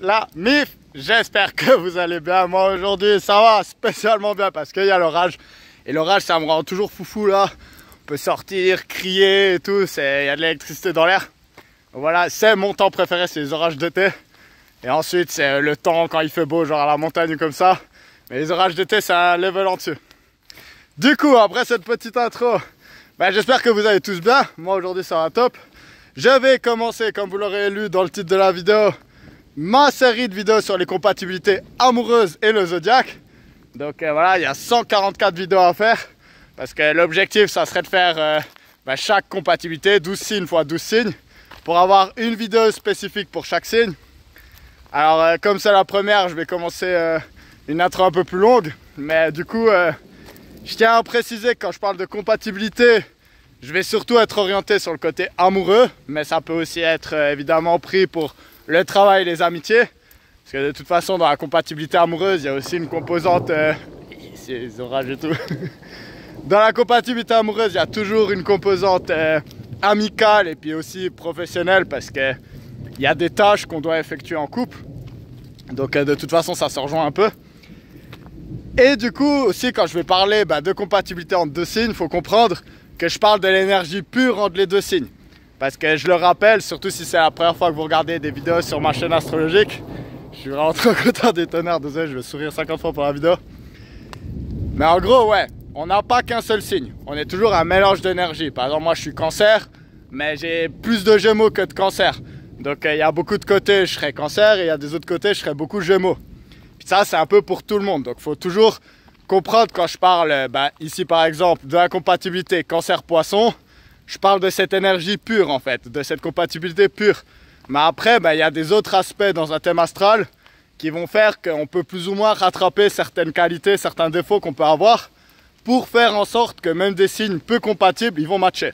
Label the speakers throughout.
Speaker 1: la MIF. J'espère que vous allez bien. Moi aujourd'hui ça va spécialement bien parce qu'il y a l'orage. Et l'orage ça me rend toujours foufou là. On peut sortir, crier et tout, il y a de l'électricité dans l'air. Voilà, c'est mon temps préféré, c'est les orages d'été. Et ensuite c'est le temps quand il fait beau, genre à la montagne ou comme ça. Mais les orages d'été c'est un level en dessus. Du coup, après cette petite intro, j'espère que vous allez tous bien. Moi aujourd'hui ça va top. Je vais commencer, comme vous l'aurez lu dans le titre de la vidéo, ma série de vidéos sur les compatibilités amoureuses et le zodiaque. Donc voilà, il y a 144 vidéos à faire. Parce que l'objectif, ça serait de faire chaque compatibilité, 12 signes x 12 signes, pour avoir une vidéo spécifique pour chaque signe. Alors comme c'est la première, je vais commencer une intro un peu plus longue. Mais du coup, je tiens à préciser que quand je parle de compatibilité, je vais surtout être orienté sur le côté amoureux, mais ça peut aussi être évidemment pris pour le travail et les amitiés. Parce que de toute façon, dans la compatibilité amoureuse, il y a aussi une composante... c'est les orages et tout. Dans la compatibilité amoureuse, il y a toujours une composante amicale et puis aussi professionnelle, parce qu'il y a des tâches qu'on doit effectuer en couple. Donc de toute façon, ça se rejoint un peu. Et du coup, aussi, quand je vais parler de compatibilité entre deux signes, il faut comprendre que je parle de l'énergie pure entre les deux signes. Parce que je le rappelle, surtout si c'est la première fois que vous regardez des vidéos sur ma chaîne astrologique, je suis vraiment trop content des tonnerres, désolé, je vais sourire 50 fois pour la vidéo. Mais en gros, ouais, on n'a pas qu'un seul signe, on est toujours un mélange d'énergie. Par exemple, moi je suis cancer, mais j'ai plus de gémeaux que de cancer. Donc il y a beaucoup de côtés, je serai cancer, et il y a des autres côtés, je serai beaucoup gémeaux. Puis ça, c'est un peu pour tout le monde, donc il faut toujours comprendre quand je parle, ici par exemple, de la compatibilité cancer-poisson, je parle de cette énergie pure en fait, de cette compatibilité pure. Mais après, il y a des autres aspects dans un thème astral qui vont faire qu'on peut plus ou moins rattraper certaines qualités, certains défauts qu'on peut avoir pour faire en sorte que même des signes peu compatibles, ils vont matcher.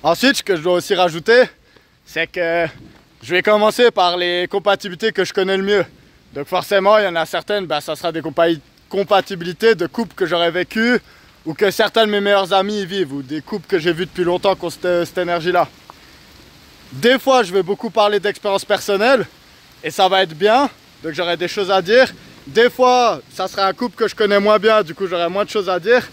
Speaker 1: Ensuite, ce que je dois aussi rajouter, c'est que je vais commencer par les compatibilités que je connais le mieux. Donc forcément, il y en a certaines, ça sera des compatibilités de couples que j'aurais vécu ou que certains de mes meilleurs amis y vivent, ou des couples que j'ai vus depuis longtemps qui ont cette énergie-là. Des fois, je vais beaucoup parler d'expérience personnelle et ça va être bien, donc j'aurai des choses à dire. Des fois, ça sera un couple que je connais moins bien, du coup j'aurai moins de choses à dire.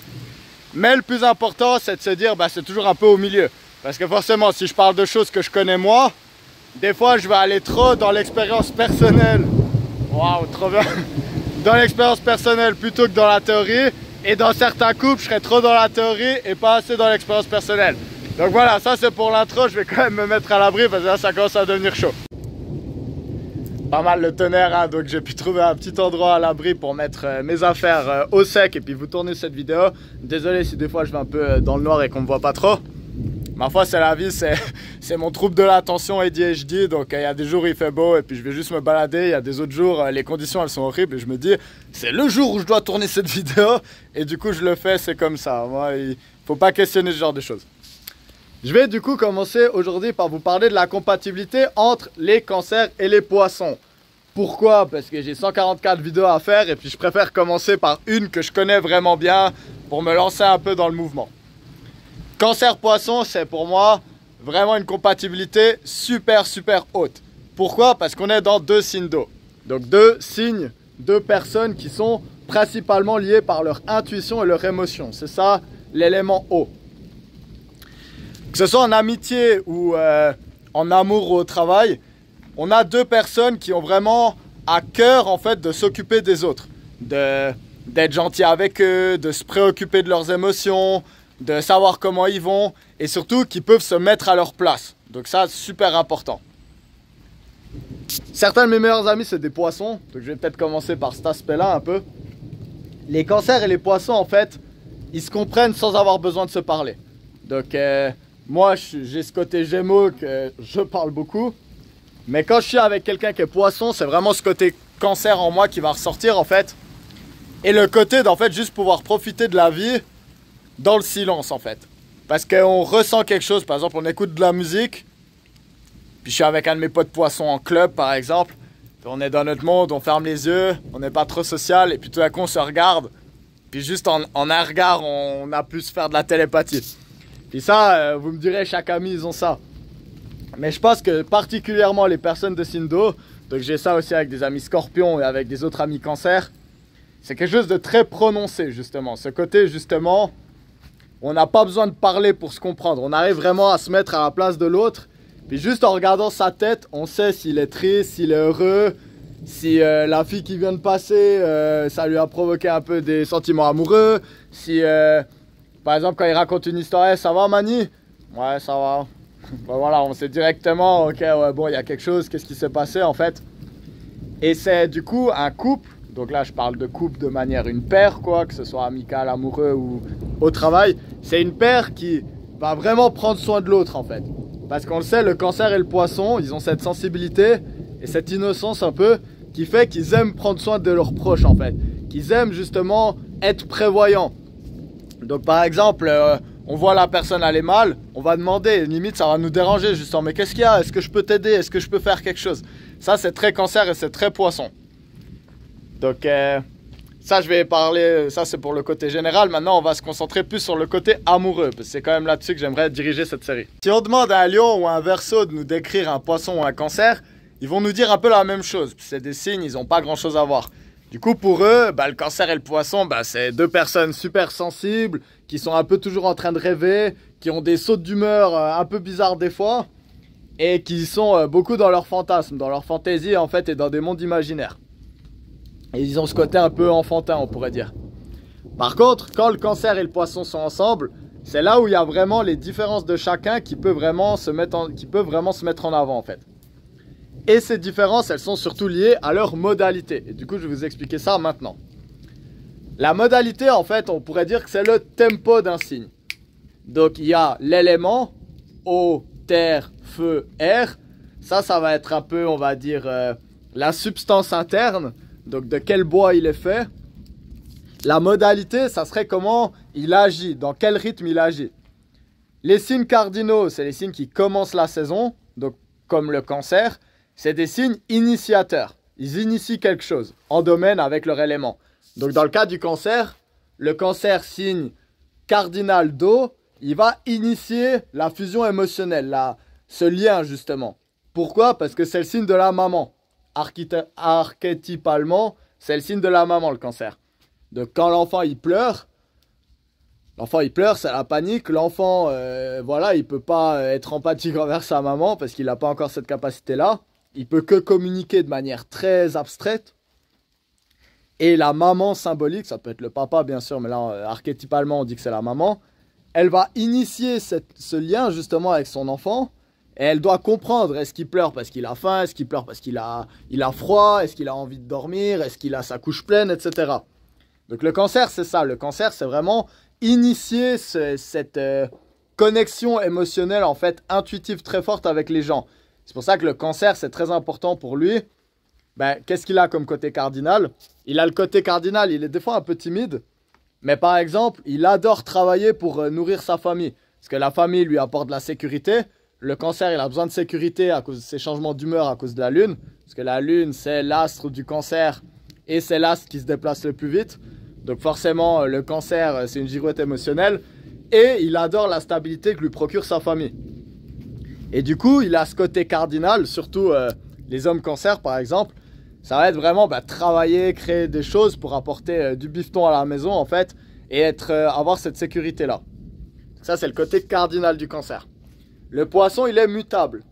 Speaker 1: Mais le plus important, c'est de se dire, c'est toujours un peu au milieu. Parce que forcément, si je parle de choses que je connais moi, des fois je vais aller trop dans l'expérience personnelle. Waouh, trop bien! Dans l'expérience personnelle plutôt que dans la théorie. Et dans certains couples, je serai trop dans la théorie et pas assez dans l'expérience personnelle. Donc voilà, ça c'est pour l'intro, je vais quand même me mettre à l'abri parce que là ça commence à devenir chaud. Pas mal le tonnerre, hein, donc j'ai pu trouver un petit endroit à l'abri pour mettre mes affaires au sec et puis vous tourner cette vidéo. Désolé si des fois je vais un peu dans le noir et qu'on me voit pas trop. Ma foi, c'est la vie, c'est mon trouble de l'attention ADHD, donc il y a des jours où il fait beau et puis je vais juste me balader, il y a des autres jours, les conditions elles sont horribles et je me dis, c'est le jour où je dois tourner cette vidéo et du coup je le fais, c'est comme ça. Moi, il faut pas questionner ce genre de choses. Je vais du coup commencer aujourd'hui par vous parler de la compatibilité entre les cancers et les poissons. Pourquoi? Parce que j'ai 144 vidéos à faire et puis je préfère commencer par une que je connais vraiment bien pour me lancer un peu dans le mouvement. Cancer-poisson, c'est pour moi vraiment une compatibilité super haute. Pourquoi? Parce qu'on est dans deux signes d'eau. Donc deux signes, deux personnes qui sont principalement liées par leur intuition et leur émotion. C'est ça l'élément eau. Que ce soit en amitié ou en amour ou au travail, on a deux personnes qui ont vraiment à cœur en fait de s'occuper des autres. D'être gentil avec eux, de se préoccuper de leurs émotions, de savoir comment ils vont et surtout qu'ils peuvent se mettre à leur place. Donc ça, super important. Certains de mes meilleurs amis, c'est des poissons. Donc je vais peut-être commencer par cet aspect-là un peu. Les cancers et les poissons, en fait, ils se comprennent sans avoir besoin de se parler. Donc moi, j'ai ce côté gémeaux que je parle beaucoup. Mais quand je suis avec quelqu'un qui est poisson, c'est vraiment ce côté cancer en moi qui va ressortir en fait. Et le côté d'en fait juste pouvoir profiter de la vie dans le silence en fait. Parce qu'on ressent quelque chose, par exemple on écoute de la musique, puis je suis avec un de mes potes poissons en club par exemple, puis on est dans notre monde, on ferme les yeux, on n'est pas trop social, et puis tout à coup on se regarde, puis juste en un regard on a pu se faire de la télépathie. Puis ça, vous me direz, chaque ami ils ont ça. Mais je pense que particulièrement les personnes de signe d'eau Donc j'ai ça aussi avec des amis scorpions et avec des autres amis cancer. C'est quelque chose de très prononcé justement. Ce côté justement, on n'a pas besoin de parler pour se comprendre. On arrive vraiment à se mettre à la place de l'autre. Puis juste en regardant sa tête, on sait s'il est triste, s'il est heureux, si la fille qui vient de passer, ça lui a provoqué un peu des sentiments amoureux. Si, par exemple, quand il raconte une histoire, hey, ça va Mani? Ouais, ça va. Ben voilà, on sait directement, ok, ouais, bon, il y a quelque chose, qu'est-ce qui s'est passé en fait. Et c'est du coup un couple, donc là je parle de couple de manière une paire, quoi, que ce soit amical, amoureux ou au travail. C'est une paire qui va vraiment prendre soin de l'autre en fait. Parce qu'on le sait, le cancer et le poisson, ils ont cette sensibilité et cette innocence un peu qui fait qu'ils aiment prendre soin de leurs proches en fait. Qu'ils aiment justement être prévoyants. Donc par exemple, on voit la personne aller mal, on va demander, limite ça va nous déranger justement, mais qu'est-ce qu'il y a? Est-ce que je peux t'aider? Est-ce que je peux faire quelque chose? Ça c'est très cancer et c'est très poisson. Donc ça je vais parler, ça c'est pour le côté général. Maintenant on va se concentrer plus sur le côté amoureux, parce que c'est quand même là-dessus que j'aimerais diriger cette série. Si on demande à un lion ou à un verseau de nous décrire un poisson ou un cancer, ils vont nous dire un peu la même chose. C'est des signes, ils n'ont pas grand chose à voir. Du coup pour eux, le cancer et le poisson, c'est deux personnes super sensibles, qui sont un peu toujours en train de rêver, qui ont des sautes d'humeur un peu bizarres des fois, et qui sont beaucoup dans leurs fantasmes, dans leur fantaisie en fait, et dans des mondes imaginaires. Et ils ont ce côté un peu enfantin, on pourrait dire. Par contre, quand le cancer et le poisson sont ensemble, c'est là où il y a vraiment les différences de chacun qui peuvent vraiment se mettre en avant en fait. Et ces différences, elles sont surtout liées à leur modalité. Et du coup, je vais vous expliquer ça maintenant. La modalité, en fait, on pourrait dire que c'est le tempo d'un signe. Donc, il y a l'élément eau, terre, feu, air. Ça va être un peu, on va dire, la substance interne. Donc, de quel bois il est fait. La modalité, ça serait comment il agit, dans quel rythme il agit. Les signes cardinaux, c'est les signes qui commencent la saison. Donc, comme le cancer, c'est des signes initiateurs. Ils initient quelque chose en domaine avec leur élément. Donc, dans le cas du cancer, le cancer signe cardinal d'eau, il va initier la fusion émotionnelle, ce lien justement. Pourquoi? Parce que c'est le signe de la maman. Archétypalement, c'est le signe de la maman, le cancer. Donc, quand l'enfant il pleure, c'est la panique. L'enfant, voilà, il peut pas être empathique envers sa maman parce qu'il n'a pas encore cette capacité-là. Il peut que communiquer de manière très abstraite. Et la maman symbolique, ça peut être le papa bien sûr, mais là archétypalement on dit que c'est la maman. Elle va initier ce lien justement avec son enfant. Et elle doit comprendre, est-ce qu'il pleure parce qu'il a faim, est-ce qu'il pleure parce qu'il a froid, est-ce qu'il a envie de dormir, est-ce qu'il a sa couche pleine, etc. Donc le cancer c'est ça, le cancer c'est vraiment initier cette connexion émotionnelle en fait intuitive très forte avec les gens. C'est pour ça que le cancer c'est très important pour lui. Qu'est-ce qu'il a comme côté cardinal? Il a le côté cardinal, il est des fois un peu timide. Mais par exemple, il adore travailler pour nourrir sa famille. Parce que la famille lui apporte de la sécurité. Le cancer, il a besoin de sécurité à cause de ses changements d'humeur, à cause de la lune. Parce que la lune, c'est l'astre du cancer. Et c'est l'astre qui se déplace le plus vite. Donc forcément, le cancer, c'est une girouette émotionnelle. Et il adore la stabilité que lui procure sa famille. Et du coup, il a ce côté cardinal, surtout les hommes cancer par exemple. Ça va être vraiment travailler, créer des choses pour apporter du bifton à la maison en fait. Et avoir cette sécurité-là. Ça, c'est le côté cardinal du cancer. Le poisson, il est mutable.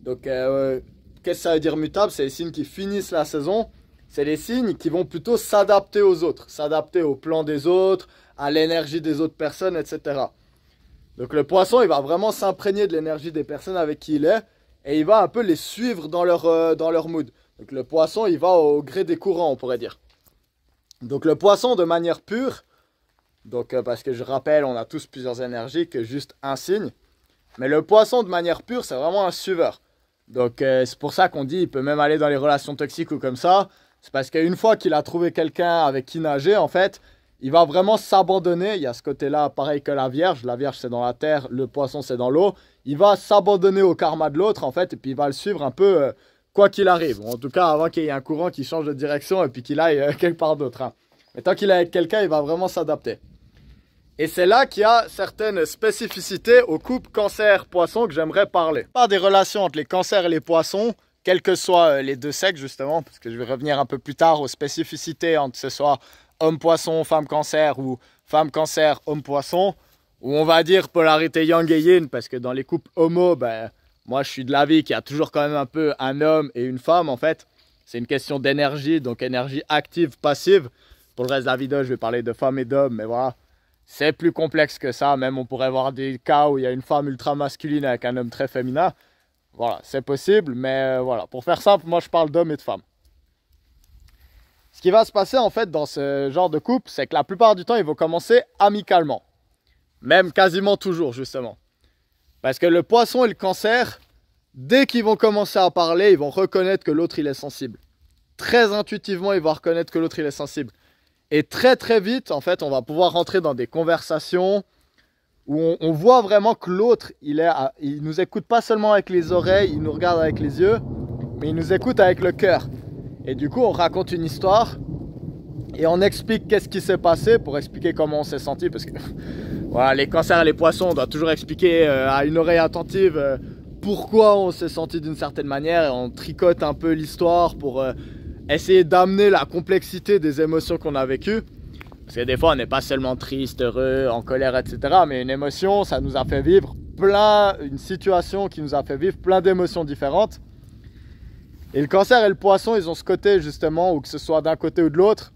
Speaker 1: Donc, qu'est-ce que ça veut dire mutable? C'est les signes qui finissent la saison. C'est les signes qui vont plutôt s'adapter aux autres. S'adapter au plan des autres, à l'énergie des autres personnes, etc. Donc, le poisson, il va vraiment s'imprégner de l'énergie des personnes avec qui il est. Et il va un peu les suivre dans leur mood. Donc, le poisson, il va au gré des courants, on pourrait dire. Donc, le poisson, de manière pure, donc parce que je rappelle, on a tous plusieurs énergies que juste un signe. Mais le poisson, de manière pure, c'est vraiment un suiveur. Donc, c'est pour ça qu'on dit il peut même aller dans les relations toxiques ou comme ça. C'est parce qu'une fois qu'il a trouvé quelqu'un avec qui nager, en fait, il va vraiment s'abandonner. Il y a ce côté-là, pareil que la Vierge. La Vierge, c'est dans la terre, le poisson, c'est dans l'eau. Il va s'abandonner au karma de l'autre, en fait, et puis il va le suivre un peu quoi qu'il arrive. En tout cas, avant qu'il y ait un courant qui change de direction et puis qu'il aille quelque part d'autre. Hein. Mais tant qu'il est avec quelqu'un, il va vraiment s'adapter. Et c'est là qu'il y a certaines spécificités au couple cancer-poisson que j'aimerais parler. Par des relations entre les cancers et les poissons, quels que soient les deux sexes justement, parce que je vais revenir un peu plus tard aux spécificités entre ce soit homme-poisson, femme-cancer ou femme-cancer, homme-poisson, ou on va dire polarité yang et yin, parce que dans les couples homo, ben, moi je suis de l'avis qu'il y a toujours quand même un peu un homme et une femme en fait. C'est une question d'énergie, donc énergie active, passive. Pour le reste de la vidéo, je vais parler de femmes et d'hommes, mais voilà. C'est plus complexe que ça, même on pourrait voir des cas où il y a une femme ultra masculine avec un homme très féminin. Voilà, c'est possible, mais voilà. Pour faire simple, moi je parle d'hommes et de femmes. Ce qui va se passer en fait dans ce genre de couple, c'est que la plupart du temps, ils vont commencer amicalement. Même quasiment toujours, justement. Parce que le poisson et le cancer, dès qu'ils vont commencer à parler, ils vont reconnaître que l'autre il est sensible. Très intuitivement, ils vont reconnaître que l'autre il est sensible. Et très très vite, en fait, on va pouvoir rentrer dans des conversations où on voit vraiment que l'autre, il nous écoute pas seulement avec les oreilles, il nous regarde avec les yeux, mais il nous écoute avec le cœur. Et du coup, on raconte une histoire et on explique qu'est-ce qui s'est passé pour expliquer comment on s'est senti. Parce que voilà, les cancers et les poissons, on doit toujours expliquer à une oreille attentive pourquoi on s'est senti d'une certaine manière. Et on tricote un peu l'histoire pour essayer d'amener la complexité des émotions qu'on a vécues. Parce que des fois, on n'est pas seulement triste, heureux, en colère, etc. Mais une émotion, ça nous a fait vivre une situation qui nous a fait vivre plein d'émotions différentes. Et le cancer et le poisson, ils ont ce côté justement, ou que ce soit d'un côté ou de l'autre,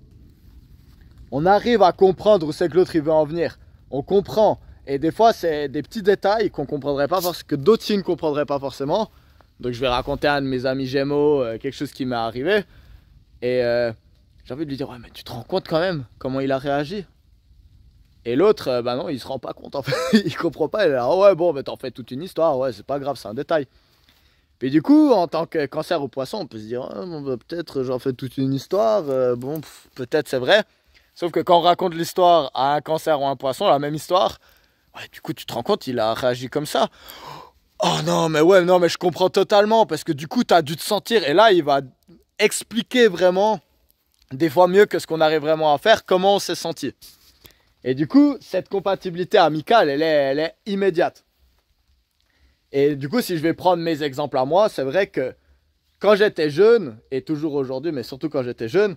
Speaker 1: on arrive à comprendre où c'est que l'autre il veut en venir. On comprend. Et des fois, c'est des petits détails qu'on ne comprendrait pas forcément, que d'autres signes ne comprendraient pas forcément. Donc je vais raconter à un de mes amis Gémeaux quelque chose qui m'est arrivé. Et j'ai envie de lui dire, ouais, mais tu te rends compte quand même comment il a réagi? Et l'autre, bah non, il se rend pas compte en fait. Il comprend pas. Il est là, oh ouais, bon, mais t'en fais toute une histoire. Ouais, c'est pas grave, c'est un détail. Puis du coup, en tant que cancer ou poisson, on peut se dire, ah, bon, bah, peut-être j'en fais toute une histoire. Bon, peut-être c'est vrai. Sauf que quand on raconte l'histoire à un cancer ou à un poisson, la même histoire, ouais, du coup, tu te rends compte, il a réagi comme ça. Oh non, mais ouais, non, mais je comprends totalement. Parce que du coup, tu as dû te sentir. Et là, il va expliquer vraiment, des fois mieux que ce qu'on arrive vraiment à faire, comment on s'est senti. Et du coup, cette compatibilité amicale, elle est immédiate. Et du coup, si je vais prendre mes exemples à moi, c'est vrai que quand j'étais jeune, et toujours aujourd'hui, mais surtout quand j'étais jeune,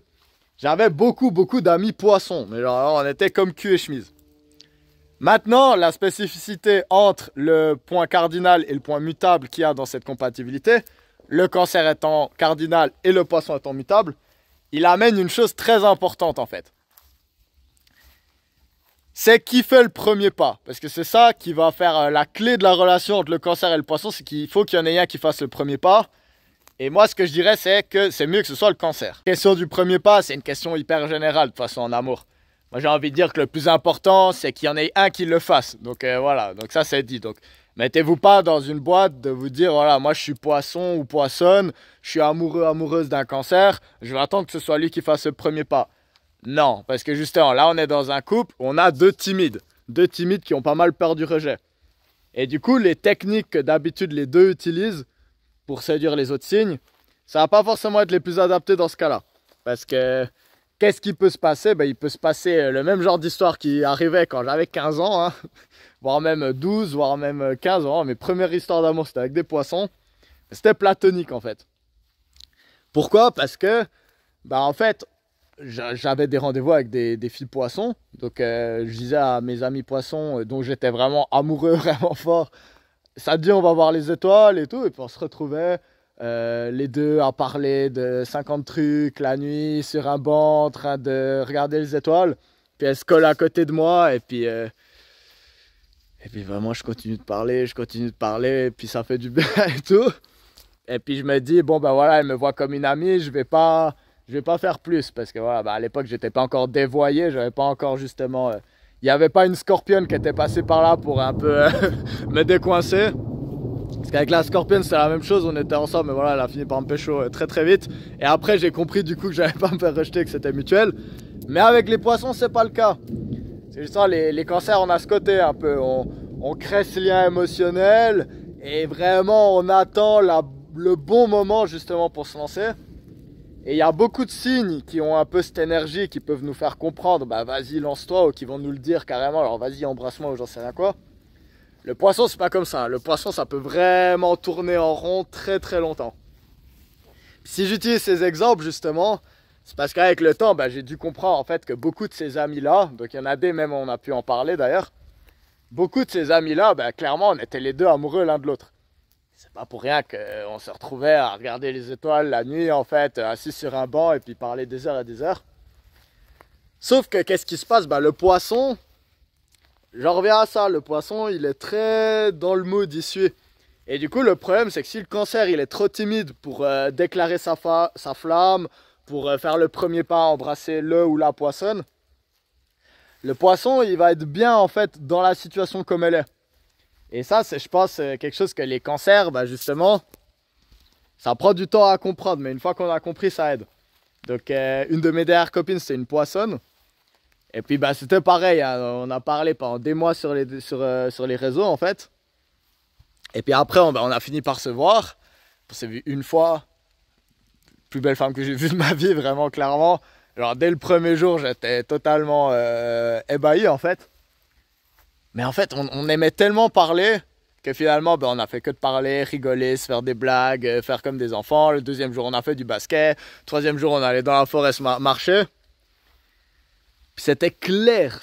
Speaker 1: j'avais beaucoup d'amis poissons. Mais genre, on était comme cul et chemise. Maintenant, la spécificité entre le point cardinal et le point mutable qu'il y a dans cette compatibilité, le cancer étant cardinal et le poisson étant mutable, il amène une chose très importante en fait. C'est qui fait le premier pas. Parce que c'est ça qui va faire la clé de la relation entre le cancer et le poisson, c'est qu'il faut qu'il y en ait un qui fasse le premier pas. Et moi, ce que je dirais, c'est que c'est mieux que ce soit le cancer. La question du premier pas, c'est une question hyper générale de toute façon en amour. Moi, j'ai envie de dire que le plus important, c'est qu'il y en ait un qui le fasse. Donc voilà, donc ça c'est dit. Donc mettez-vous pas dans une boîte de vous dire, voilà, moi je suis poisson ou poissonne, je suis amoureux, amoureuse d'un cancer, je vais attendre que ce soit lui qui fasse le premier pas. Non, parce que justement, là on est dans un couple, on a deux timides qui ont pas mal peur du rejet. Et du coup, les techniques que d'habitude les deux utilisent pour séduire les autres signes, ça va pas forcément être les plus adaptés dans ce cas-là. Parce que, qu'est-ce qui peut se passer? Ben, il peut se passer le même genre d'histoire qui arrivait quand j'avais 15 ans, hein, voire même 12, voire même 15 ans. Mes premières histoires d'amour, c'était avec des poissons. C'était platonique en fait. Pourquoi? Parce que, ben, en fait, j'avais des rendez-vous avec des filles poissons. Donc, je disais à mes amis poissons, dont j'étais vraiment amoureux, vraiment fort, ça dit on va voir les étoiles et tout. Et puis on se retrouvait les deux à parler de 50 trucs la nuit sur un banc en train de regarder les étoiles. Puis elle se colle à côté de moi et puis vraiment je continue de parler, et puis ça fait du bien et tout. Et puis je me dis, bon ben voilà, elle me voit comme une amie, je vais pas faire plus. Parce que voilà, ben à l'époque j'étais pas encore dévoyé, j'avais pas encore justement... il n'y avait pas une scorpionne qui était passée par là pour un peu me décoincer. Parce qu'avec la scorpionne c'était la même chose, on était ensemble, mais voilà, elle a fini par me pécho très vite. Et après j'ai compris du coup que j'allais pas me faire rejeter, que c'était mutuel. Mais avec les poissons c'est pas le cas. C'est juste ça, les cancers on a ce côté un peu, on crée ce lien émotionnel. Et vraiment on attend le bon moment justement pour se lancer. Et il y a beaucoup de signes qui ont un peu cette énergie, qui peuvent nous faire comprendre, bah vas-y lance-toi, ou qui vont nous le dire carrément, alors vas-y embrasse-moi, ou j'en sais rien quoi. Le poisson c'est pas comme ça, le poisson ça peut vraiment tourner en rond très longtemps. Si j'utilise ces exemples justement, c'est parce qu'avec le temps, j'ai dû comprendre en fait que beaucoup de ces amis-là, donc il y en a des même on a pu en parler d'ailleurs, beaucoup de ces amis-là, clairement on était les deux amoureux l'un de l'autre. C'est pas pour rien qu'on se retrouvait à regarder les étoiles la nuit en fait, assis sur un banc et puis parler des heures et des heures. Sauf que qu'est-ce qui se passe? Le poisson, j'en reviens à ça, le poisson il est très dans le mood, il suit. Et du coup le problème c'est que si le cancer il est trop timide pour déclarer sa flamme, pour faire le premier pas, embrasser le ou la poissonne, le poisson il va être bien en fait dans la situation comme elle est. Et ça c'est je pense quelque chose que les cancers, justement, ça prend du temps à comprendre, mais une fois qu'on a compris ça aide. Donc une de mes dernières copines c'était une poissonne. Et puis c'était pareil, hein, on a parlé pendant des mois sur les réseaux en fait. Et puis après on a fini par se voir. On s'est vu une fois. Plus belle femme que j'ai vue de ma vie, vraiment clairement. Alors dès le premier jour j'étais totalement ébahi en fait. Mais en fait on aimait tellement parler que finalement on a fait que de parler, rigoler, se faire des blagues, faire comme des enfants. Le deuxième jour on a fait du basket. Le troisième jour on allait dans la forêt marcher. C'était clair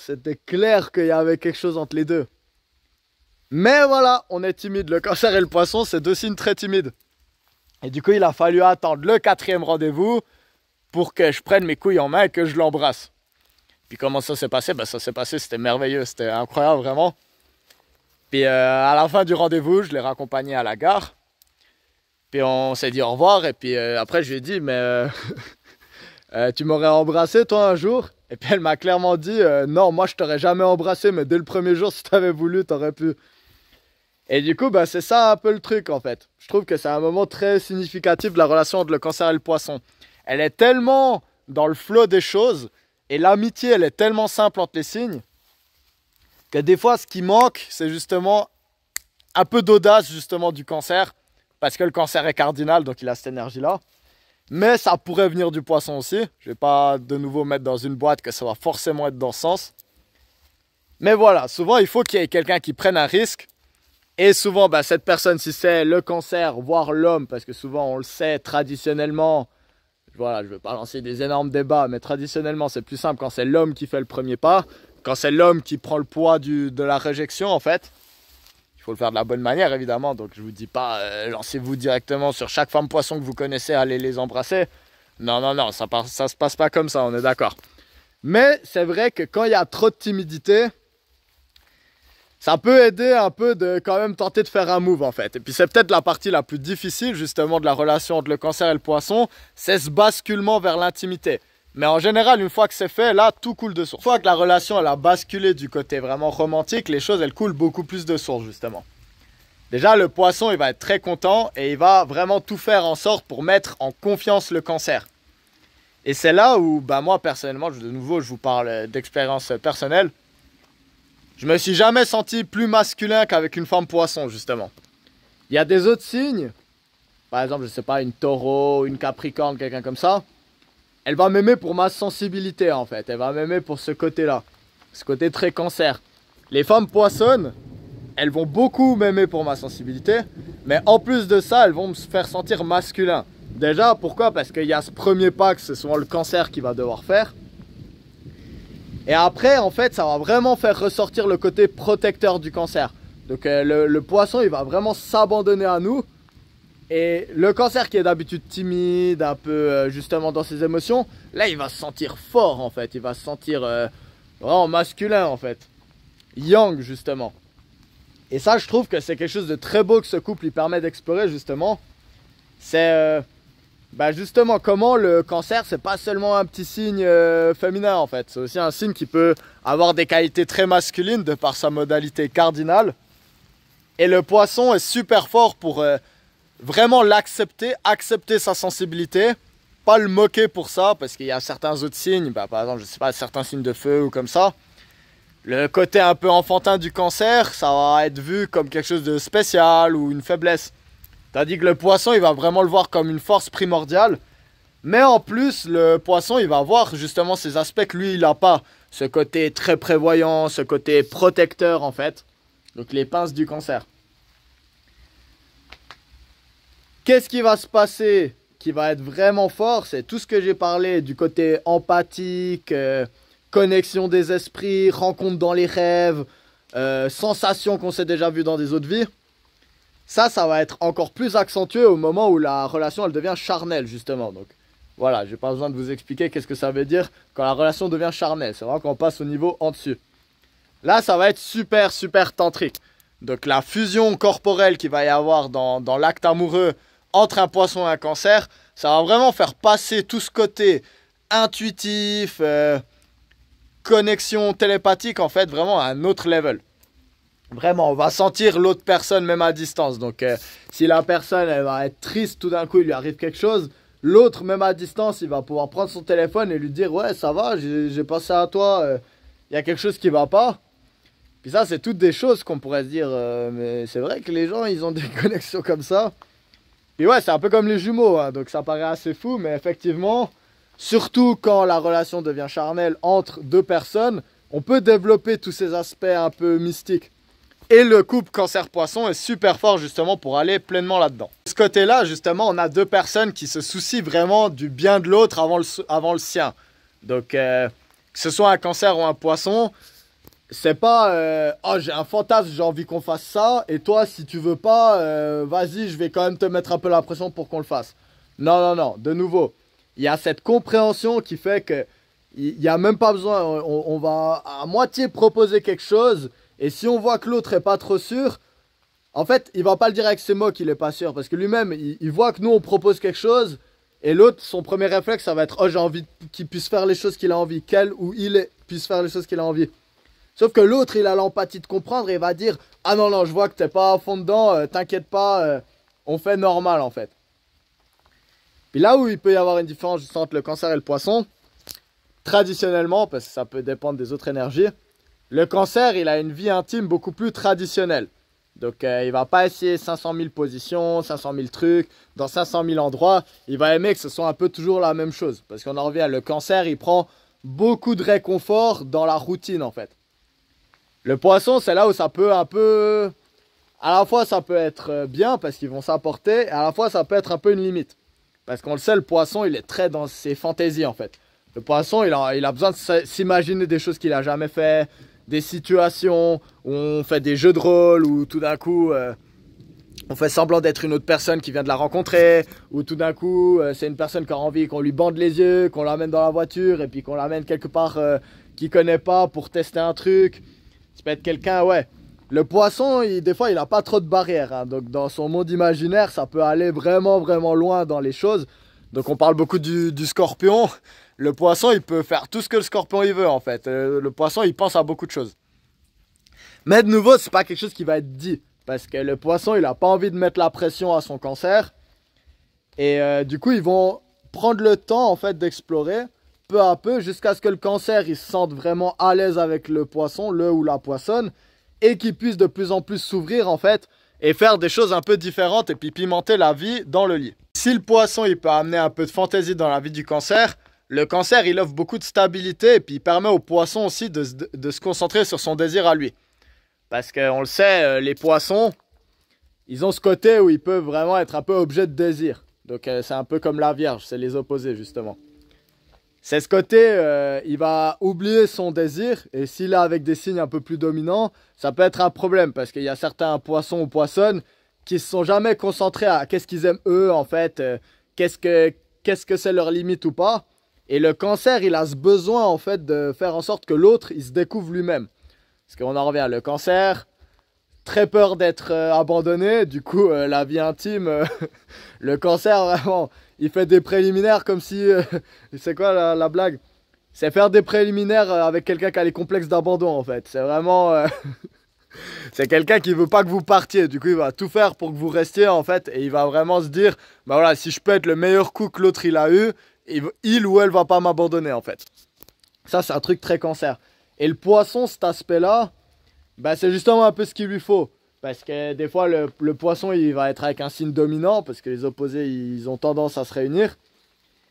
Speaker 1: qu'il y avait quelque chose entre les deux. Mais voilà, on est timide. Le cancer et le poisson, c'est deux signes très timides. Et du coup, il a fallu attendre le 4e rendez-vous pour que je prenne mes couilles en main et que je l'embrasse. Puis comment ça s'est passé? Ça s'est passé, c'était merveilleux, c'était incroyable vraiment. Puis à la fin du rendez-vous, je l'ai raccompagné à la gare. Puis on s'est dit au revoir. Et puis après, je lui ai dit, mais tu m'aurais embrassé toi un jour? Et puis elle m'a clairement dit, non, moi je t'aurais jamais embrassé, mais dès le premier jour, si t'avais voulu, t'aurais pu. Et du coup, c'est ça un peu le truc en fait. Je trouve que c'est un moment très significatif de la relation entre le cancer et le poisson. Elle est tellement dans le flot des choses, et l'amitié, elle est tellement simple entre les signes, que des fois, ce qui manque, c'est justement un peu d'audace justement du cancer, parce que le cancer est cardinal, donc il a cette énergie-là. Mais ça pourrait venir du poisson aussi. Je ne vais pas de nouveau mettre dans une boîte que ça va forcément être dans ce sens. Mais voilà, souvent il faut qu'il y ait quelqu'un qui prenne un risque. Et souvent, cette personne, si c'est le cancer, voire l'homme, parce que souvent on le sait traditionnellement, voilà, je ne vais pas lancer des énormes débats, mais traditionnellement c'est plus simple quand c'est l'homme qui fait le premier pas, quand c'est l'homme qui prend le poids de la réjection en fait. Il faut le faire de la bonne manière évidemment, donc je vous dis pas lancez-vous directement sur chaque femme poisson que vous connaissez, allez les embrasser. Non, ça se passe pas comme ça, on est d'accord. Mais c'est vrai que quand il y a trop de timidité, ça peut aider un peu de quand même tenter de faire un move en fait. Et puis c'est peut-être la partie la plus difficile justement de la relation entre le cancer et le poisson, c'est ce basculement vers l'intimité. Mais en général, une fois que c'est fait, là, tout coule de source. Une fois que la relation elle a basculé du côté vraiment romantique, les choses elles coulent beaucoup plus de source justement. Déjà, le poisson il va être très content et il va vraiment tout faire en sorte pour mettre en confiance le cancer. Et c'est là où, moi personnellement, de nouveau je vous parle d'expérience personnelle, je me suis jamais senti plus masculin qu'avec une femme poisson justement. Il y a des autres signes, par exemple, je sais pas, une taureau, une capricorne, quelqu'un comme ça. Elle va m'aimer pour ma sensibilité en fait, elle va m'aimer pour ce côté-là, ce côté très cancer. Les femmes poissonnes, elles vont beaucoup m'aimer pour ma sensibilité, mais en plus de ça, elles vont me faire sentir masculin. Déjà, pourquoi? Parce qu'il y a ce premier pas que c'est souvent le cancer qui va devoir faire. Et après, en fait, ça va vraiment faire ressortir le côté protecteur du cancer. Donc le poisson, il va vraiment s'abandonner à nous. Et le cancer qui est d'habitude timide, un peu justement dans ses émotions, là il va se sentir fort en fait, il va se sentir vraiment masculin en fait, yang justement. Et ça je trouve que c'est quelque chose de très beau que ce couple lui permet d'explorer justement. C'est justement comment le cancer c'est pas seulement un petit signe féminin en fait, c'est aussi un signe qui peut avoir des qualités très masculines de par sa modalité cardinale. Et le poisson est super fort pour... vraiment l'accepter, accepter sa sensibilité, pas le moquer pour ça, parce qu'il y a certains autres signes, par exemple, je sais pas, certains signes de feu ou comme ça. Le côté un peu enfantin du cancer, ça va être vu comme quelque chose de spécial ou une faiblesse. Tandis que le poisson, il va vraiment le voir comme une force primordiale. Mais en plus, le poisson, il va voir justement ces aspects que lui, il n'a pas. Ce côté très prévoyant, ce côté protecteur en fait. Donc les pinces du cancer. Qu'est-ce qui va se passer qui va être vraiment fort, c'est tout ce que j'ai parlé du côté empathique, connexion des esprits, rencontre dans les rêves, sensations qu'on s'est déjà vues dans des autres vies. Ça va être encore plus accentué au moment où la relation elle devient charnelle justement. Donc voilà, j'ai pas besoin de vous expliquer qu'est-ce que ça veut dire quand la relation devient charnelle. C'est vraiment quand on passe au niveau en dessus. Là, ça va être super, super tantrique. Donc la fusion corporelle qu'il va y avoir dans l'acte amoureux entre un poisson et un cancer, ça va vraiment faire passer tout ce côté intuitif, connexion télépathique en fait, vraiment à un autre level. Vraiment, on va sentir l'autre personne même à distance. Donc si la personne elle va être triste, tout d'un coup il lui arrive quelque chose, l'autre même à distance il va pouvoir prendre son téléphone et lui dire ouais ça va, j'ai pensé à toi, il y a quelque chose qui va pas. Puis ça c'est toutes des choses qu'on pourrait se dire, mais c'est vrai que les gens ils ont des connexions comme ça. Puis ouais, c'est un peu comme les jumeaux, hein, donc ça paraît assez fou, mais effectivement, surtout quand la relation devient charnelle entre deux personnes, on peut développer tous ces aspects un peu mystiques. Et le couple cancer-poisson est super fort justement pour aller pleinement là-dedans. De ce côté-là, justement, on a deux personnes qui se soucient vraiment du bien de l'autre avant le sien. Donc, que ce soit un cancer ou un poisson, c'est pas oh j'ai un fantasme, j'ai envie qu'on fasse ça, et toi si tu veux pas, vas-y je vais quand même te mettre un peu la pression pour qu'on le fasse. Non, non, non, de nouveau, il y a cette compréhension qui fait que il n'y a même pas besoin, on va à moitié proposer quelque chose, et si on voit que l'autre est pas trop sûr, en fait il va pas le dire avec ses mots qu'il est pas sûr, parce que lui-même il voit que nous on propose quelque chose, et l'autre son premier réflexe ça va être oh j'ai envie qu'il puisse faire les choses qu'il a envie, qu'elle ou il puisse faire les choses qu'il a envie. Sauf que l'autre, il a l'empathie de comprendre et il va dire « Ah non, non, je vois que t'es pas à fond dedans, t'inquiète pas, on fait normal en fait. » Puis là où il peut y avoir une différence juste entre le cancer et le poisson, traditionnellement, parce que ça peut dépendre des autres énergies, le cancer, il a une vie intime beaucoup plus traditionnelle. Donc il va pas essayer 500 000 positions, 500 000 trucs, dans 500 000 endroits. Il va aimer que ce soit un peu toujours la même chose. Parce qu'on en revient, le cancer, il prend beaucoup de réconfort dans la routine en fait. Le poisson, c'est là où ça peut un peu... À la fois, ça peut être bien parce qu'ils vont s'apporter, et à la fois, ça peut être un peu une limite. Parce qu'on le sait, le poisson, il est très dans ses fantaisies, en fait. Le poisson, il a besoin de s'imaginer des choses qu'il n'a jamais fait, des situations où on fait des jeux de rôle, où tout d'un coup, on fait semblant d'être une autre personne qui vient de la rencontrer, ou tout d'un coup, c'est une personne qui a envie qu'on lui bande les yeux, qu'on l'amène dans la voiture, et puis qu'on l'amène quelque part qu'il ne connaît pas pour tester un truc. Ça peut être quelqu'un, ouais. Le poisson, des fois, il n'a pas trop de barrières. Hein. Donc, dans son monde imaginaire, ça peut aller vraiment, vraiment loin dans les choses. Donc, on parle beaucoup du scorpion. Le poisson, il peut faire tout ce que le scorpion il veut, en fait. Le poisson, il pense à beaucoup de choses. Mais de nouveau, c'est pas quelque chose qui va être dit. Parce que le poisson, il n'a pas envie de mettre la pression à son cancer. Et du coup, ils vont prendre le temps, en fait, d'explorer peu à peu jusqu'à ce que le cancer il se sente vraiment à l'aise avec le poisson, le ou la poissonne, et qu'il puisse de plus en plus s'ouvrir en fait et faire des choses un peu différentes et puis pimenter la vie dans le lit. Si le poisson il peut amener un peu de fantaisie dans la vie du cancer, le cancer il offre beaucoup de stabilité et puis il permet au poisson aussi de se concentrer sur son désir à lui. Parce qu'on le sait, les poissons, ils ont ce côté où ils peuvent vraiment être un peu objet de désir. Donc c'est un peu comme la Vierge, c'est les opposés justement. C'est ce côté, il va oublier son désir, et s'il est avec des signes un peu plus dominants, ça peut être un problème, parce qu'il y a certains poissons ou poissonnes qui ne se sont jamais concentrés à qu'est-ce qu'ils aiment eux, en fait, qu'est-ce que c'est leur limite ou pas. Et le cancer, il a ce besoin, en fait, de faire en sorte que l'autre, il se découvre lui-même. Parce qu'on en revient, le cancer, très peur d'être abandonné, du coup, la vie intime, le cancer, vraiment... Il fait des préliminaires comme si... c'est quoi la blague? C'est faire des préliminaires avec quelqu'un qui a les complexes d'abandon en fait. C'est vraiment... c'est quelqu'un qui veut pas que vous partiez. Du coup, il va tout faire pour que vous restiez en fait. Et il va vraiment se dire... Bah voilà, si je peux être le meilleur coup que l'autre il a eu, il ou elle va pas m'abandonner en fait. Ça, c'est un truc très cancer. Et le poisson, cet aspect-là, bah, c'est justement un peu ce qu'il lui faut. Parce que des fois, le poisson, il va être avec un signe dominant, parce que les opposés, ils ont tendance à se réunir.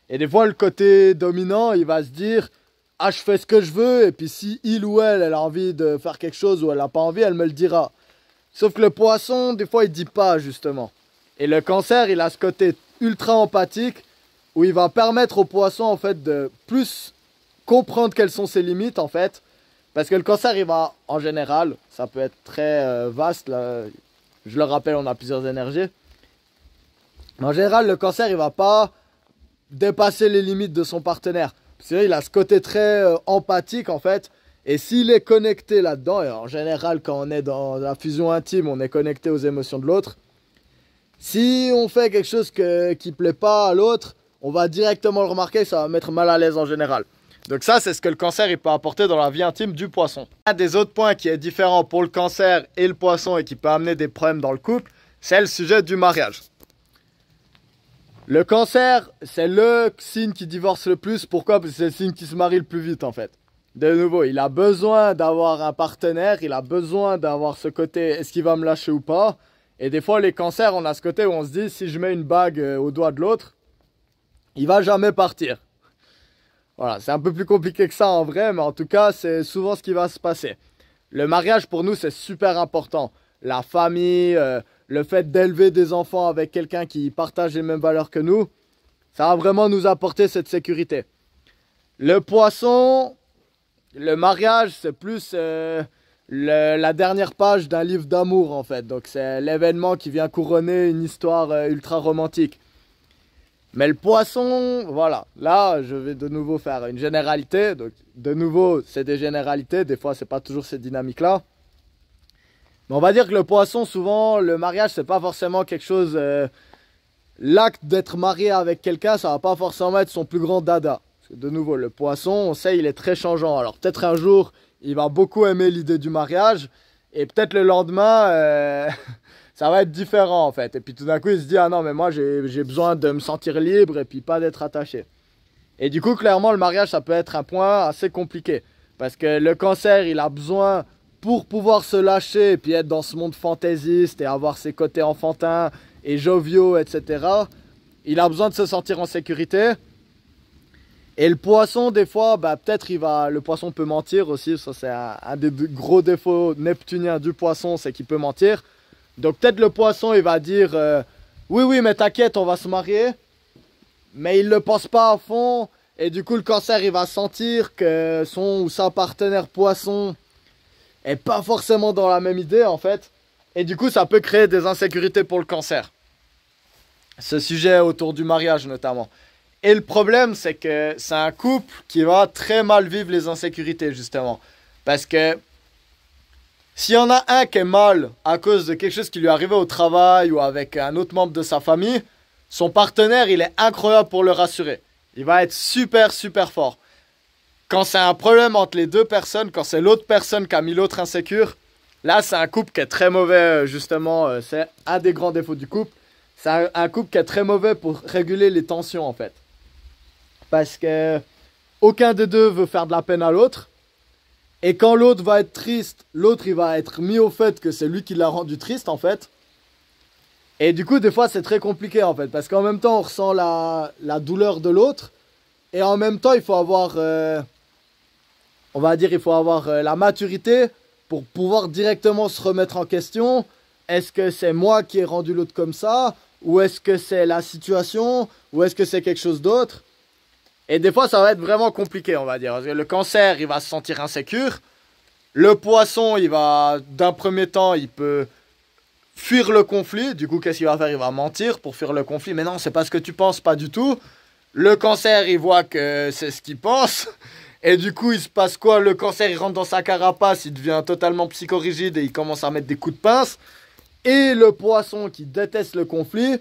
Speaker 1: Et des fois, le côté dominant, il va se dire « Ah, je fais ce que je veux, et puis si il ou elle a envie de faire quelque chose ou elle n'a pas envie, elle me le dira. » Sauf que le poisson, des fois, il dit pas, justement. Et le cancer, il a ce côté ultra empathique où il va permettre au poisson en fait de plus comprendre quelles sont ses limites en fait. Parce que le cancer, il va en général, ça peut être très vaste, là, je le rappelle, on a plusieurs énergies. Mais en général, le cancer, il va pas dépasser les limites de son partenaire. Parce que il a ce côté très empathique en fait. Et s'il est connecté là-dedans, et en général quand on est dans la fusion intime, on est connecté aux émotions de l'autre. Si on fait quelque chose qui ne plaît pas à l'autre, on va directement le remarquer, ça va mettre mal à l'aise en général. Donc ça, c'est ce que le cancer il peut apporter dans la vie intime du poisson. Un des autres points qui est différent pour le cancer et le poisson et qui peut amener des problèmes dans le couple, c'est le sujet du mariage. Le cancer, c'est le signe qui divorce le plus. Pourquoi? Parce que c'est le signe qui se marie le plus vite en fait. De nouveau, il a besoin d'avoir un partenaire, il a besoin d'avoir ce côté, est-ce qu'il va me lâcher ou pas? Et des fois, les cancers, on a ce côté où on se dit, si je mets une bague au doigt de l'autre, il va jamais partir. Voilà, c'est un peu plus compliqué que ça en vrai, mais en tout cas, c'est souvent ce qui va se passer. Le mariage, pour nous, c'est super important. La famille, le fait d'élever des enfants avec quelqu'un qui partage les mêmes valeurs que nous, ça va vraiment nous apporter cette sécurité. Le poisson, le mariage, c'est plus la dernière page d'un livre d'amour, en fait. Donc, c'est l'événement qui vient couronner une histoire ultra romantique. Mais le poisson, voilà, là je vais de nouveau faire une généralité. Donc de nouveau, c'est des généralités, des fois c'est pas toujours cette dynamique-là. Mais on va dire que le poisson, souvent, le mariage, c'est pas forcément quelque chose... l'acte d'être marié avec quelqu'un, ça va pas forcément être son plus grand dada. Parce que de nouveau, le poisson, on sait, il est très changeant. Alors peut-être un jour, il va beaucoup aimer l'idée du mariage. Et peut-être le lendemain... ça va être différent en fait. Et puis tout d'un coup, il se dit, ah non, mais moi j'ai besoin de me sentir libre et puis pas d'être attaché. Et du coup, clairement, le mariage, ça peut être un point assez compliqué. Parce que le cancer, il a besoin, pour pouvoir se lâcher et puis être dans ce monde fantaisiste et avoir ses côtés enfantins et joviaux, etc. Il a besoin de se sentir en sécurité. Et le poisson, des fois, bah, peut-être le poisson peut mentir aussi. Ça, c'est un des gros défauts neptuniens du poisson, c'est qu'il peut mentir. Donc peut-être le poisson, il va dire oui, mais t'inquiète, on va se marier. Mais il ne le pense pas à fond. Et du coup, le cancer, il va sentir que son ou sa partenaire poisson est pas forcément dans la même idée, en fait. Et du coup, ça peut créer des insécurités pour le cancer. Ce sujet autour du mariage, notamment. Et le problème, c'est que c'est un couple qui va très mal vivre les insécurités, justement. Parce que s'il y en a un qui est mal à cause de quelque chose qui lui est arrivé au travail ou avec un autre membre de sa famille, son partenaire, il est incroyable pour le rassurer. Il va être super, super fort. Quand c'est un problème entre les deux personnes, quand c'est l'autre personne qui a mis l'autre insécure, là, c'est un couple qui est très mauvais, justement. C'est un des grands défauts du couple. C'est un couple qui est très mauvais pour réguler les tensions, en fait. Parce que aucun des deux veut faire de la peine à l'autre. Et quand l'autre va être triste, l'autre il va être mis au fait que c'est lui qui l'a rendu triste en fait. Et du coup des fois c'est très compliqué en fait. Parce qu'en même temps on ressent la douleur de l'autre. Et en même temps il faut avoir, on va dire il faut avoir la maturité pour pouvoir directement se remettre en question. Est-ce que c'est moi qui ai rendu l'autre comme ça? Ou est-ce que c'est la situation? Ou est-ce que c'est quelque chose d'autre? Et des fois, ça va être vraiment compliqué, on va dire. Parce que le cancer, il va se sentir insécure. Le poisson, il va, d'un premier temps, il peut fuir le conflit. Du coup, qu'est-ce qu'il va faire? Il va mentir pour fuir le conflit. Mais non, c'est pas ce que tu penses, pas du tout. Le cancer, il voit que c'est ce qu'il pense. Et du coup, il se passe quoi? Le cancer, il rentre dans sa carapace, il devient totalement psychorigide et il commence à mettre des coups de pince. Et le poisson, qui déteste le conflit,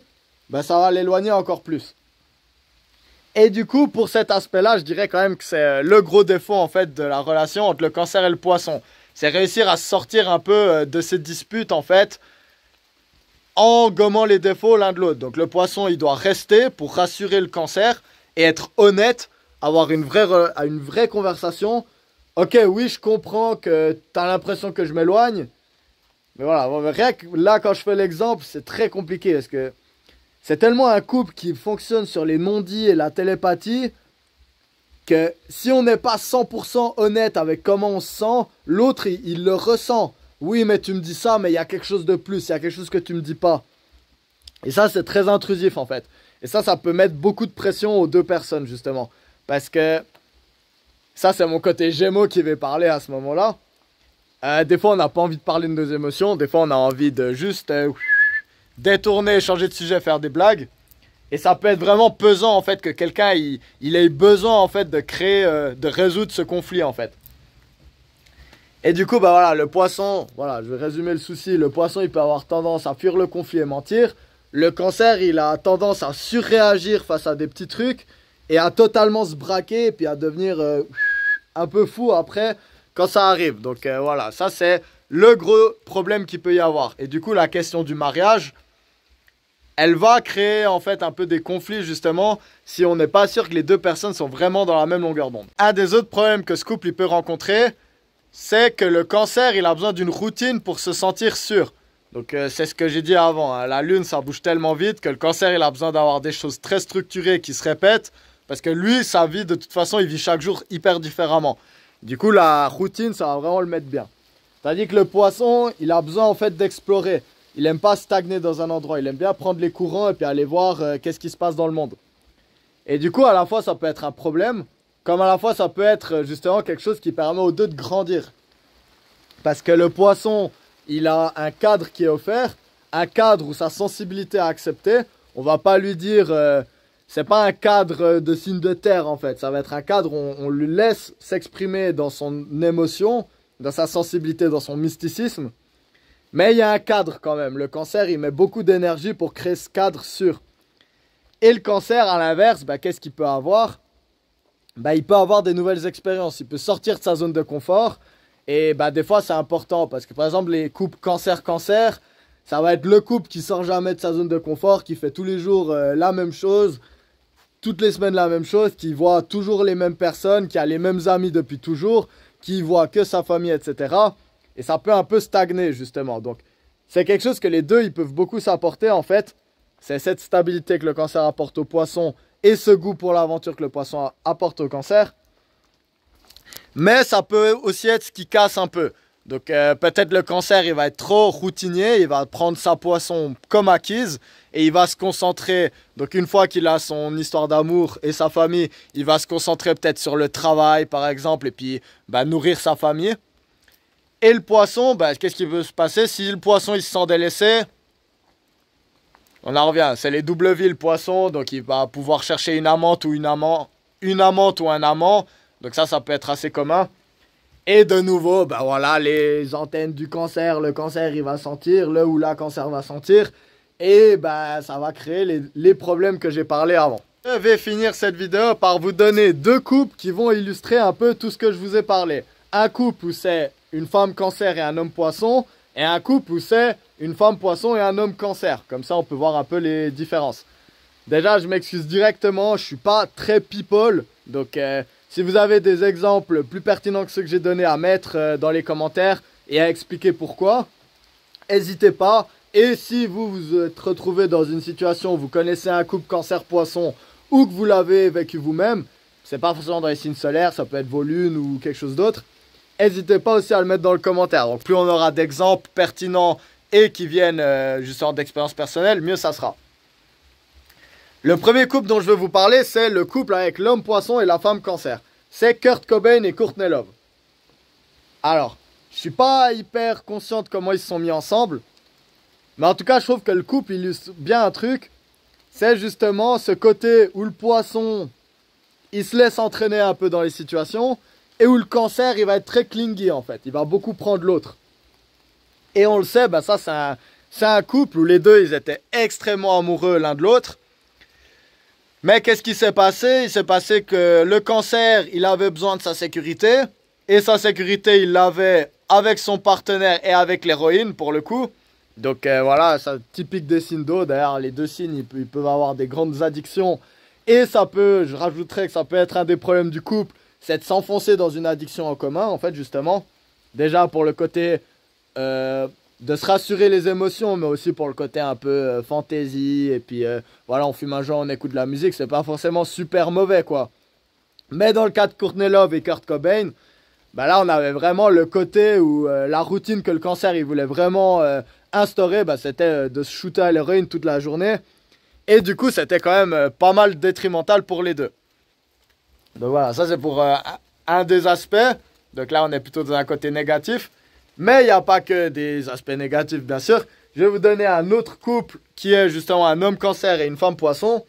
Speaker 1: ben, ça va l'éloigner encore plus. Et du coup, pour cet aspect-là, je dirais quand même que c'est le gros défaut en fait de la relation entre le cancer et le poisson. C'est réussir à sortir un peu de ces disputes en fait, en gommant les défauts l'un de l'autre. Donc le poisson, il doit rester pour rassurer le cancer et être honnête, avoir une vraie conversation. Ok, oui, je comprends que tu as l'impression que je m'éloigne. Mais voilà, rien que là, quand je fais l'exemple, c'est très compliqué parce que c'est tellement un couple qui fonctionne sur les non-dits et la télépathie que si on n'est pas 100% honnête avec comment on se sent, l'autre, il le ressent. Oui, mais tu me dis ça, mais il y a quelque chose de plus, il y a quelque chose que tu me dis pas. Et ça, c'est très intrusif en fait. Et ça peut mettre beaucoup de pression aux deux personnes, justement. Parce que ça, c'est mon côté Gémeaux qui va parler à ce moment-là. Des fois, on n'a pas envie de parler de nos émotions. Des fois, on a envie de juste détourner, changer de sujet, faire des blagues. Et ça peut être vraiment pesant, en fait, que quelqu'un, il ait besoin, en fait, de créer, de résoudre ce conflit, en fait. Et du coup, bah voilà, le poisson, voilà, je vais résumer le souci. Le poisson, il peut avoir tendance à fuir le conflit et mentir. Le cancer, il a tendance à surréagir face à des petits trucs et à totalement se braquer et puis à devenir un peu fou après quand ça arrive. Donc voilà, ça c'est le gros problème qu'il peut y avoir. Et du coup, la question du mariage, elle va créer en fait un peu des conflits justement si on n'est pas sûr que les deux personnes sont vraiment dans la même longueur d'onde. Un des autres problèmes que ce couple il peut rencontrer, c'est que le cancer, il a besoin d'une routine pour se sentir sûr. Donc c'est ce que j'ai dit avant, hein. La lune, ça bouge tellement vite que le cancer, il a besoin d'avoir des choses très structurées qui se répètent. Parce que lui, sa vie, de toute façon, il vit chaque jour hyper différemment. Du coup, la routine, ça va vraiment le mettre bien. C'est-à-dire que le poisson, il a besoin en fait d'explorer. Il n'aime pas stagner dans un endroit. Il aime bien prendre les courants et puis aller voir qu'est-ce qui se passe dans le monde. Et du coup, à la fois, ça peut être un problème. Comme à la fois, ça peut être justement quelque chose qui permet aux deux de grandir. Parce que le poisson, il a un cadre qui est offert, un cadre où sa sensibilité est acceptée. On va pas lui dire, c'est pas un cadre de signe de terre en fait. Ça va être un cadre où on lui laisse s'exprimer dans son émotion, dans sa sensibilité, dans son mysticisme. Mais il y a un cadre quand même. Le cancer, il met beaucoup d'énergie pour créer ce cadre sûr. Et le cancer, à l'inverse, bah, qu'est-ce qu'il peut avoir? Bah, il peut avoir des nouvelles expériences, il peut sortir de sa zone de confort et bah, des fois c'est important parce que par exemple les couples cancer-cancer, ça va être le couple qui sort jamais de sa zone de confort, qui fait tous les jours la même chose, toutes les semaines la même chose, qui voit toujours les mêmes personnes, qui a les mêmes amis depuis toujours, qui voit que sa famille, etc. Et ça peut un peu stagner justement. Donc c'est quelque chose que les deux ils peuvent beaucoup s'apporter en fait. C'est cette stabilité que le cancer apporte au poisson et ce goût pour l'aventure que le poisson apporte au cancer. Mais ça peut aussi être ce qui casse un peu. Donc peut-être le cancer, il va être trop routinier, il va prendre sa poisson comme acquise et il va se concentrer. Donc une fois qu'il a son histoire d'amour et sa famille, il va se concentrer peut-être sur le travail par exemple et puis bah, nourrir sa famille. Et le poisson, bah, qu'est-ce qui peut se passer si le poisson il se sent délaissé? On en revient, c'est les doubles vies le poisson, donc il va pouvoir chercher une amante ou une amante ou un amant. Donc ça peut être assez commun. Et de nouveau, ben voilà, les antennes du cancer, le cancer il va sentir, le ou la cancer va sentir. Et ben ça va créer les problèmes que j'ai parlé avant. Je vais finir cette vidéo par vous donner deux couples qui vont illustrer un peu tout ce que je vous ai parlé. Un couple où c'est une femme cancer et un homme poisson. Et un couple où c'est une femme poisson et un homme cancer. Comme ça, on peut voir un peu les différences. Déjà, je m'excuse directement, je suis pas très people. Donc, si vous avez des exemples plus pertinents que ceux que j'ai donnés à mettre dans les commentaires et à expliquer pourquoi, n'hésitez pas. Et si vous vous êtes retrouvé dans une situation où vous connaissez un couple cancer-poisson ou que vous l'avez vécu vous-même, c'est pas forcément dans les signes solaires, ça peut être vos lunes ou quelque chose d'autre. N'hésitez pas aussi à le mettre dans le commentaire. Donc plus on aura d'exemples pertinents et qui viennent justement d'expériences personnelles, mieux ça sera. Le premier couple dont je veux vous parler, c'est le couple avec l'homme poisson et la femme cancer. C'est Kurt Cobain et Courtney Love. Alors, je suis pas hyper conscient de comment ils se sont mis ensemble. Mais en tout cas, je trouve que le couple illustre bien un truc. C'est justement ce côté où le poisson, il se laisse entraîner un peu dans les situations. Et où le cancer, il va être très clingy en fait. Il va beaucoup prendre l'autre. Et on le sait, bah ça c'est un couple où les deux, ils étaient extrêmement amoureux l'un de l'autre. Mais qu'est-ce qui s'est passé? Il s'est passé que le cancer, il avait besoin de sa sécurité. Et sa sécurité, il l'avait avec son partenaire et avec l'héroïne pour le coup. Donc voilà, c'est typique des signes d'eau. D'ailleurs, les deux signes, ils peuvent avoir des grandes addictions. Et ça peut, je rajouterais que ça peut être un des problèmes du couple. C'est de s'enfoncer dans une addiction en commun, en fait, justement. Déjà pour le côté de se rassurer les émotions, mais aussi pour le côté un peu fantaisie. Et puis, voilà, on fume un joint, on écoute de la musique. C'est pas forcément super mauvais, quoi. Mais dans le cas de Courtney Love et Kurt Cobain, bah là, on avait vraiment le côté où la routine que le cancer, il voulait vraiment instaurer, bah, c'était de se shooter à l'héroïne toute la journée. Et du coup, c'était quand même pas mal détrimental pour les deux. Donc voilà, ça c'est pour un des aspects. Donc là, on est plutôt dans un côté négatif. Mais il n'y a pas que des aspects négatifs, bien sûr. Je vais vous donner un autre couple qui est justement un homme cancer et une femme poisson.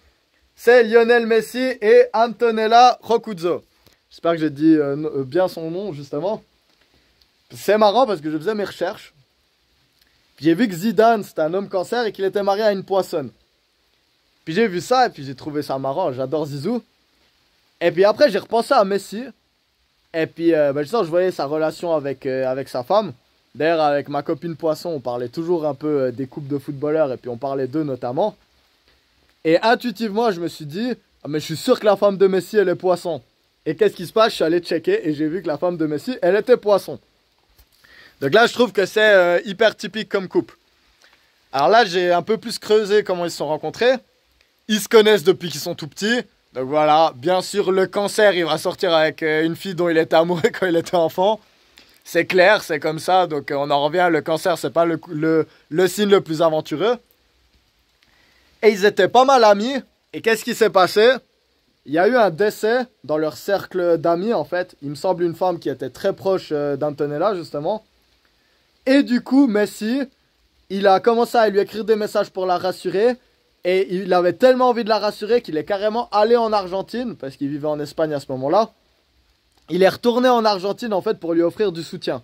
Speaker 1: C'est Lionel Messi et Antonella Roccuzzo. J'espère que j'ai dit bien son nom, justement. C'est marrant parce que je faisais mes recherches. J'ai vu que Zidane, c'était un homme cancer et qu'il était marié à une poissonne. Puis j'ai vu ça et puis j'ai trouvé ça marrant. J'adore Zizou. Et puis après, j'ai repensé à Messi. Et puis, je voyais sa relation avec sa femme. D'ailleurs, avec ma copine poisson, on parlait toujours un peu des couples de footballeurs. Et puis, on parlait d'eux notamment. Et intuitivement, je me suis dit, ah, mais je suis sûr que la femme de Messi, elle est poisson. Et qu'est-ce qui se passe? Je suis allé checker et j'ai vu que la femme de Messi, elle était poisson. Donc là, je trouve que c'est hyper typique comme couple. Alors là, j'ai un peu plus creusé comment ils se sont rencontrés. Ils se connaissent depuis qu'ils sont tout petits. Donc voilà, bien sûr, le cancer, il va sortir avec une fille dont il était amoureux quand il était enfant. C'est clair, c'est comme ça. Donc on en revient, le cancer, c'est pas le signe le plus aventureux. Et ils étaient pas mal amis. Et qu'est-ce qui s'est passé? Il y a eu un décès dans leur cercle d'amis, en fait. Il me semble une femme qui était très proche d'Antonella, justement. Et du coup, Messi, il a commencé à lui écrire des messages pour la rassurer. Et il avait tellement envie de la rassurer qu'il est carrément allé en Argentine, parce qu'il vivait en Espagne à ce moment-là. Il est retourné en Argentine, en fait, pour lui offrir du soutien.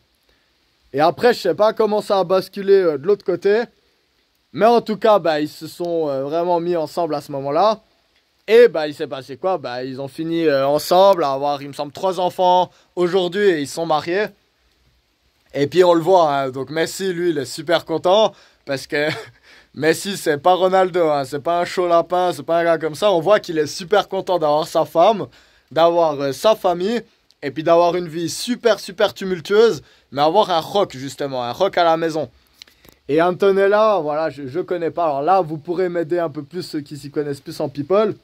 Speaker 1: Et après, je sais pas comment ça a basculé de l'autre côté. Mais en tout cas, ils se sont vraiment mis ensemble à ce moment-là. Et il s'est passé quoi? Ils ont fini ensemble à avoir, il me semble, 3 enfants aujourd'hui et ils sont mariés. Et puis on le voit, hein, donc Messi, lui, il est super content parce que Messi, c'est pas Ronaldo, hein, c'est pas un chaud lapin, c'est pas un gars comme ça. On voit qu'il est super content d'avoir sa femme, d'avoir sa famille et puis d'avoir une vie super tumultueuse, mais avoir un rock justement, un rock à la maison. Et Antonella, voilà, je connais pas. Alors là, vous pourrez m'aider un peu plus, ceux qui s'y connaissent plus en people.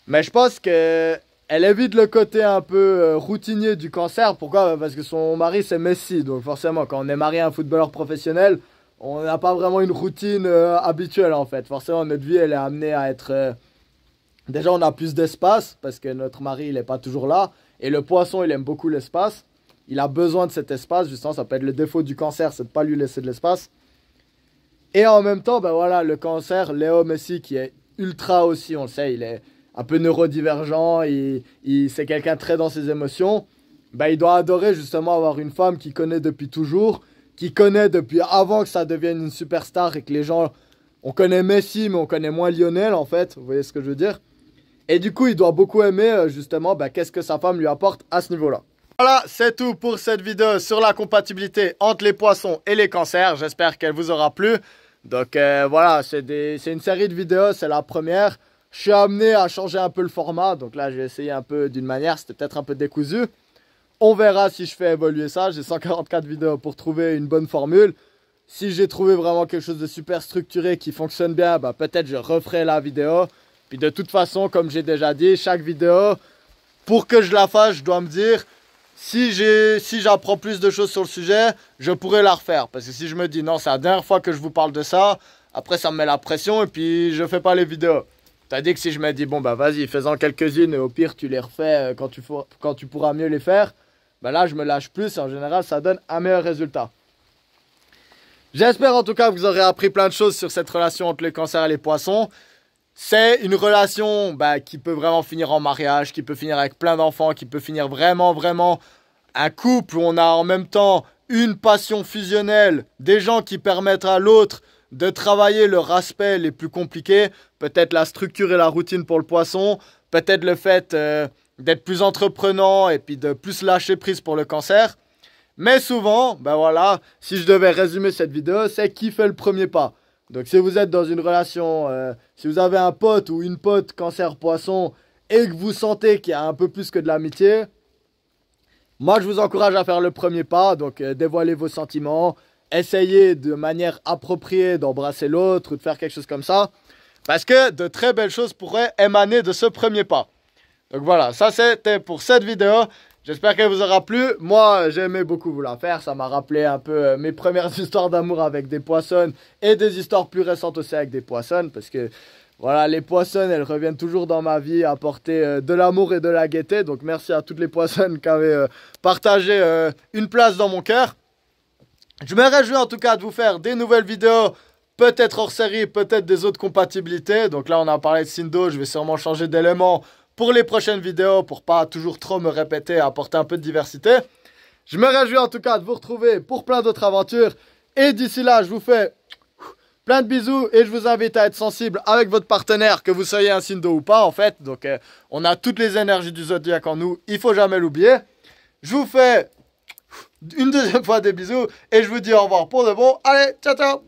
Speaker 1: Mais je pense que elle évite le côté un peu routinier du cancer. Pourquoi? Parce que son mari, c'est Messi. Donc forcément, quand on est marié à un footballeur professionnel, on n'a pas vraiment une routine habituelle en fait. Forcément, notre vie, elle est amenée à être... Déjà, on a plus d'espace parce que notre mari, il n'est pas toujours là. Et le poisson, il aime beaucoup l'espace. Il a besoin de cet espace. Justement, ça peut être le défaut du cancer, c'est de ne pas lui laisser de l'espace. Et en même temps, voilà, le cancer, Léo Messi, qui est ultra aussi, on le sait, il est un peu neurodivergent, c'est quelqu'un très dans ses émotions. Il doit adorer justement avoir une femme qu'il connaît depuis toujours, qui connaît depuis avant que ça devienne une superstar et que les gens... On connaît Messi, mais on connaît moins Lionel, en fait. Vous voyez ce que je veux dire? Et du coup, il doit beaucoup aimer, justement, qu'est-ce que sa femme lui apporte à ce niveau-là. Voilà, c'est tout pour cette vidéo sur la compatibilité entre les poissons et les cancers. J'espère qu'elle vous aura plu. Donc voilà, c'est une série de vidéos, c'est la première. Je suis amené à changer un peu le format. Donc là, j'ai essayé un peu d'une manière, c'était peut-être un peu décousu. On verra si je fais évoluer ça. J'ai 144 vidéos pour trouver une bonne formule. Si j'ai trouvé vraiment quelque chose de super structuré qui fonctionne bien, peut-être je referai la vidéo. Puis de toute façon, comme j'ai déjà dit, chaque vidéo, pour que je la fasse, je dois me dire, si j'apprends plus de choses sur le sujet, je pourrais la refaire. Parce que si je me dis, non, c'est la dernière fois que je vous parle de ça, après ça me met la pression et puis je fais pas les vidéos. C'est-à-dire que si je me dis, bon vas-y, fais-en quelques-unes et au pire tu les refais quand tu pourras mieux les faire, là je me lâche plus et en général ça donne un meilleur résultat. J'espère en tout cas que vous aurez appris plein de choses sur cette relation entre les cancers et les poissons. C'est une relation qui peut vraiment finir en mariage, qui peut finir avec plein d'enfants, qui peut finir vraiment un couple où on a en même temps une passion fusionnelle, des gens qui permettent à l'autre de travailler leurs aspects les plus compliqués, peut-être la structure et la routine pour le poisson, peut-être le fait d'être plus entreprenant et puis de plus lâcher prise pour le cancer. Mais souvent, voilà, si je devais résumer cette vidéo, c'est qui fait le premier pas. Donc si vous êtes dans une relation, si vous avez un pote ou une pote cancer-poisson et que vous sentez qu'il y a un peu plus que de l'amitié, moi je vous encourage à faire le premier pas, donc dévoiler vos sentiments, essayez de manière appropriée d'embrasser l'autre ou de faire quelque chose comme ça, parce que de très belles choses pourraient émaner de ce premier pas. Donc voilà, ça c'était pour cette vidéo. J'espère qu'elle vous aura plu. Moi, j'ai aimé beaucoup vous la faire. Ça m'a rappelé un peu mes premières histoires d'amour avec des poissons et des histoires plus récentes aussi avec des poissons. Parce que voilà, les poissons, elles reviennent toujours dans ma vie, apporter de l'amour et de la gaieté. Donc merci à toutes les poissons qui avaient partagé une place dans mon cœur. Je me réjouis en tout cas de vous faire des nouvelles vidéos, peut-être hors série, peut-être des autres compatibilités. Donc là, on a parlé de Sindo, je vais sûrement changer d'élément pour les prochaines vidéos, pour pas toujours trop me répéter et apporter un peu de diversité. Je me réjouis en tout cas de vous retrouver pour plein d'autres aventures. Et d'ici là, je vous fais plein de bisous et je vous invite à être sensible avec votre partenaire, que vous soyez un Sindo ou pas en fait. Donc on a toutes les énergies du zodiaque en nous, il faut jamais l'oublier. Je vous fais une deuxième fois des bisous et je vous dis au revoir pour de bon. Allez, ciao ciao.